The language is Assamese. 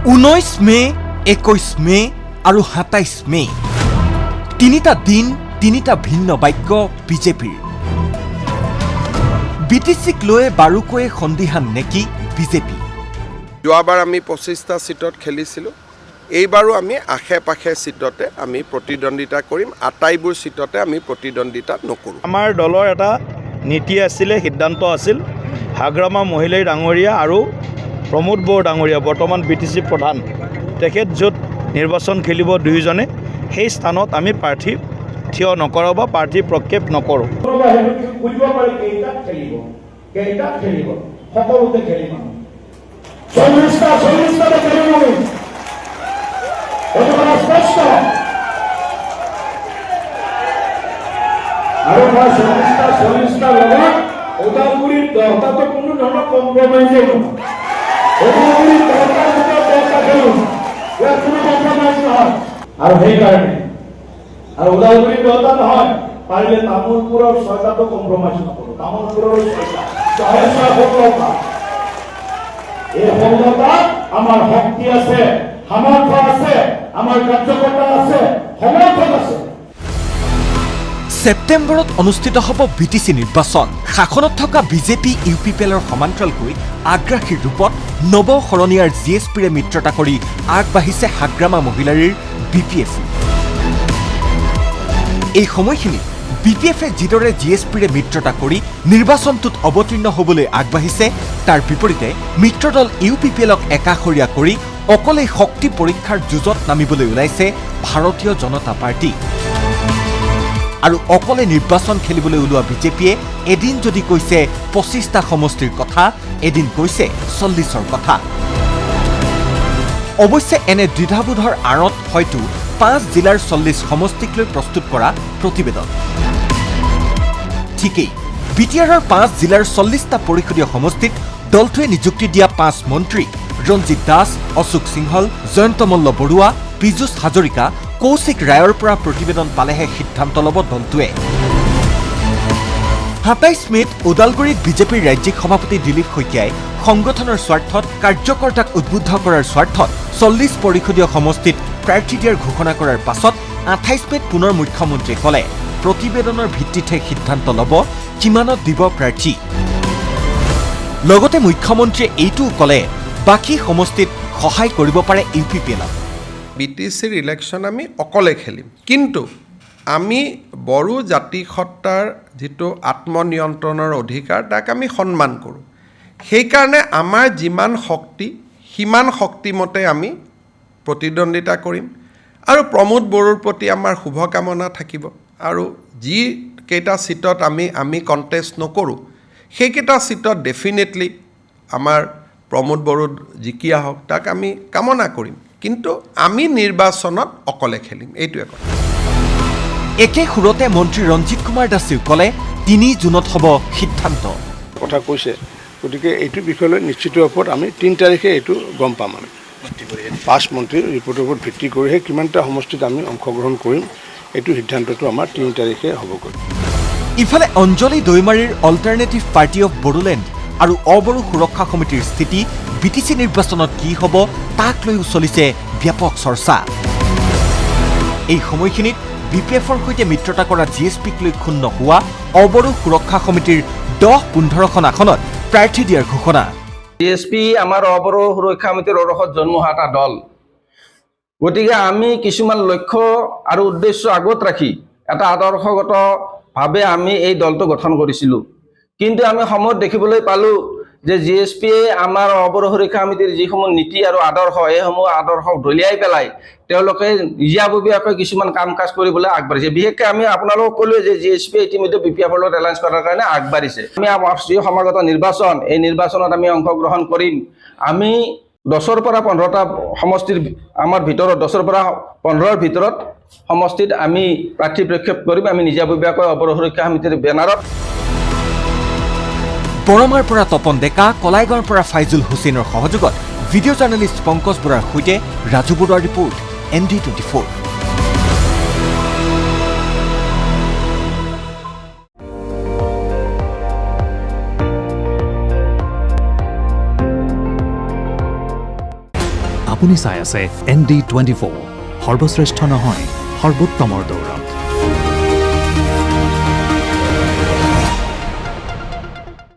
19 মে, 21 মে আৰু 27 মে তিনিটা দিন তিনিটা ভিন্ন বাক্য বিজেপিৰ। বিটিচিক লৈ বাৰুকৈয়ে সন্দিহান নেকি বিজেপি? যোৱাবাৰ আমি 25টা সিটত খেলিছিলোঁ। এইবাৰো আমি আশে পাশে সিটতে আমি প্ৰতিদ্বন্দ্বিতা কৰিম। আটাইবোৰ সিটতে আমি প্ৰতিদ্বন্দ্বিতা নকৰোঁ। আমাৰ দলৰ এটা নীতি আছিলে, সিদ্ধান্ত আছিল, হাগ্ৰামা মহিলাই ডাঙৰীয়া আৰু প্ৰমোদ বড়ো ডাঙৰীয়া বৰ্তমান বিটিচি প্ৰধান, তেখেত য'ত নিৰ্বাচন খেলিব দুয়োজনে, সেই স্থানত আমি প্ৰাৰ্থী থিয় নকৰোঁ বা প্ৰাৰ্থী প্ৰক্ষেপ নকৰোঁ। সকলোতে খেলিম আৰু মই 40টা লগত ওদালগুৰিৰ 10টাতো কোনো ধৰণৰ কম্প্ৰমাইজে নহয়। ওদালগুৰিৰ 10টাৰ ভিতৰত 10টা খেলিম, ইয়াত কোনো কম্প্ৰমাইজ নহয়। আৰু সেইকাৰণে আৰু ওদালগুৰিৰ 10টা নহয়, পাৰিলে তামোলপুৰৰ 6টাতো কম্প্ৰমাইজ নকৰোঁ। তামোলপুৰৰ 6টা এই সফলতাত আমাৰ শক্তি আছে, সামৰ্থ্য আছে, আমাৰ কাৰ্যকৰ্তা আছে, সমৰ্থক আছে। ছেপ্টেম্বৰত অনুষ্ঠিত হ'ব বিটিচি নিৰ্বাচন। শাসনত থকা বিজেপি UPPLৰ সমান্তৰালকৈ আগ্ৰাসীৰ ৰূপত নৱ শৰণীয়াৰ GSPৰে মিত্ৰতা কৰি আগবাঢ়িছে হাগ্ৰামা মহিলাৰীৰ BPF। এই সময়খিনিত BPFে যিদৰে GSPৰে মিত্ৰতা কৰি নিৰ্বাচনটোত অৱতীৰ্ণ হ'বলৈ আগবাঢ়িছে, তাৰ বিপৰীতে মিত্ৰদল UPPLক একাষৰীয়া কৰি অকলেই শক্তি পৰীক্ষাৰ যুঁজত নামিবলৈ ওলাইছে ভাৰতীয় জনতা পাৰ্টি। আৰু অকলে নিৰ্বাচন খেলিবলৈ ওলোৱা বিজেপিয়ে এদিন যদি কৈছে 25টা সমষ্টিৰ কথা, এদিন কৈছে 40ৰ কথা। অৱশ্যে এনে দ্বিধাবোধৰ আঁৰত হয়তো 5 জিলাৰ 40 সমষ্টিক লৈ প্ৰস্তুত কৰা প্ৰতিবেদন। ঠিকেই, BTRৰ 5 জিলাৰ 40টা পৰিষদীয় সমষ্টিত দলটোৱে নিযুক্তি দিয়া 5 মন্ত্ৰী ৰঞ্জিত দাস, অশোক সিংহল, জয়ন্ত মল্ল বৰুৱা, পীযুষ হাজৰিকা, কৌশিক ৰায়ৰ পৰা প্ৰতিবেদন পালেহে সিদ্ধান্ত ল'ব দলটোৱে। 27 মেত ওদালগুৰিত বিজেপিৰ ৰাজ্যিক সভাপতি দিলীপ শইকীয়াই সংগঠনৰ স্বাৰ্থত, কাৰ্যকৰ্তাক উদ্বুদ্ধ কৰাৰ স্বাৰ্থত 40 পৰিষদীয় সমষ্টিত প্ৰাৰ্থী দিয়াৰ ঘোষণা কৰাৰ পাছত 28 মেত পুনৰ মুখ্যমন্ত্ৰীয়ে ক'লে প্ৰতিবেদনৰ ভিত্তিতহে সিদ্ধান্ত ল'ব কিমানত দিব প্ৰাৰ্থী। লগতে মুখ্যমন্ত্ৰীয়ে এইটোও ক'লে বাকী সমষ্টিত সহায় কৰিব পাৰে UPPLক। BTCৰ ইলেকশ্যন আমি অকলে খেলিম, কিন্তু আমি বড়ো জাতিসত্তাৰ যিটো আত্মনিয়ন্ত্ৰণৰ অধিকাৰ তাক আমি সন্মান কৰোঁ। সেইকাৰণে আমাৰ যিমান শক্তি সিমান শক্তিমতে আমি প্ৰতিদ্বন্দ্বিতা কৰিম আৰু প্ৰমোদ বড়োৰ প্ৰতি আমাৰ শুভকামনা থাকিব। আৰু যিকেইটা ছিটত আমি কণ্টেষ্ট নকৰোঁ, সেইকেইটা ছিটত ডেফিনেটলি আমাৰ প্ৰমোদ বড়ো জিকি আহক, তাক আমি কামনা কৰিম, কিন্তু আমি নিৰ্বাচনত অকলে খেলিম, এইটোৱে কথা। একে সুৰতে মন্ত্ৰী ৰঞ্জিত কুমাৰ দাসেও ক'লে 3 জুনত হ'ব সিদ্ধান্ত। কথা কৈছে, গতিকে এইটো বিষয়লৈ নিশ্চিত ওপৰত আমি 3 তাৰিখে এইটো গম পাম। আমি 5 মন্ত্ৰীৰ ৰিপৰ্টৰ ওপৰত ভিত্তি কৰিহে কিমানটা সমষ্টিত আমি অংশগ্ৰহণ কৰিম, এইটো সিদ্ধান্তটো আমাৰ 3 তাৰিখে হ'বগৈ। ইফালে অঞ্জলি দৈমাৰীৰ অল্টাৰনেটিভ পাৰ্টি অৱ বড়োলেণ্ড আৰু অবড়ো সুৰক্ষা সমিতিৰ স্থিতি বিটিচি নিৰ্বাচনত কি হ'ব তাক লৈও চলিছে ব্যাপক চৰ্চা। এই সময়খিনিত BPFৰ সৈতে মিত্ৰতা কৰা GSPক লৈ ক্ষুণ্ণ হোৱা অবড়ো সুৰক্ষা সমিতিৰ 10-15খন আসনত প্ৰাৰ্থী দিয়াৰ ঘোষণা। GSP আমাৰ অবড়ো সুৰক্ষা সমিতিৰ অৰসত জন্ম হোৱা এটা দল, গতিকে আমি কিছুমান লক্ষ্য আৰু উদ্দেশ্য আগত ৰাখি এটা আদৰ্শগতভাৱে আমি এই দলটো গঠন কৰিছিলোঁ। কিন্তু আমি সময়ত দেখিবলৈ পালোঁ যে GSPয়ে আমাৰ অবড়ো সুৰক্ষা সমিতিৰ যিসমূহ নীতি আৰু আদৰ্শ, এইসমূহ আদৰ্শক দলিয়াই পেলাই তেওঁলোকে নিজাববীয়াকৈ কিছুমান কাম কাজ কৰিবলৈ আগবাঢ়িছে। বিশেষকৈ আমি আপোনালোকক ক'লোৱে যে GSPয়ে ইতিমধ্যে BPFৰ লগত এলায়েন্স কৰাৰ কাৰণে আগবাঢ়িছে। আমি আমাৰ যি সমাগত নিৰ্বাচন, এই নিৰ্বাচনত আমি অংশগ্ৰহণ কৰিম। আমি 10ৰ পৰা 15টা সমষ্টিৰ আমাৰ ভিতৰত 10ৰ পৰা 15ৰ ভিতৰত সমষ্টিত আমি প্ৰাৰ্থী প্ৰক্ষেপ কৰিম, আমি নিজাববীয়াকৈ অবড়ো সুৰক্ষা সমিতিৰ বেনাৰত। বৰমাৰ পৰা তপন ডেকা, কলাইগাঁৱৰ পৰা ফাইজুল হুছেইনৰ সহযোগত ভিডিঅ' জাৰ্নেলিষ্ট পংকজ বৰাৰ সৈতে ৰাজু বৰুৱাৰ ৰিপৰ্ট, ND24। আপুনি চাই আছে ND24 সৰ্বশ্ৰেষ্ঠ নহয় সৰ্বোত্তমৰ দৌৰ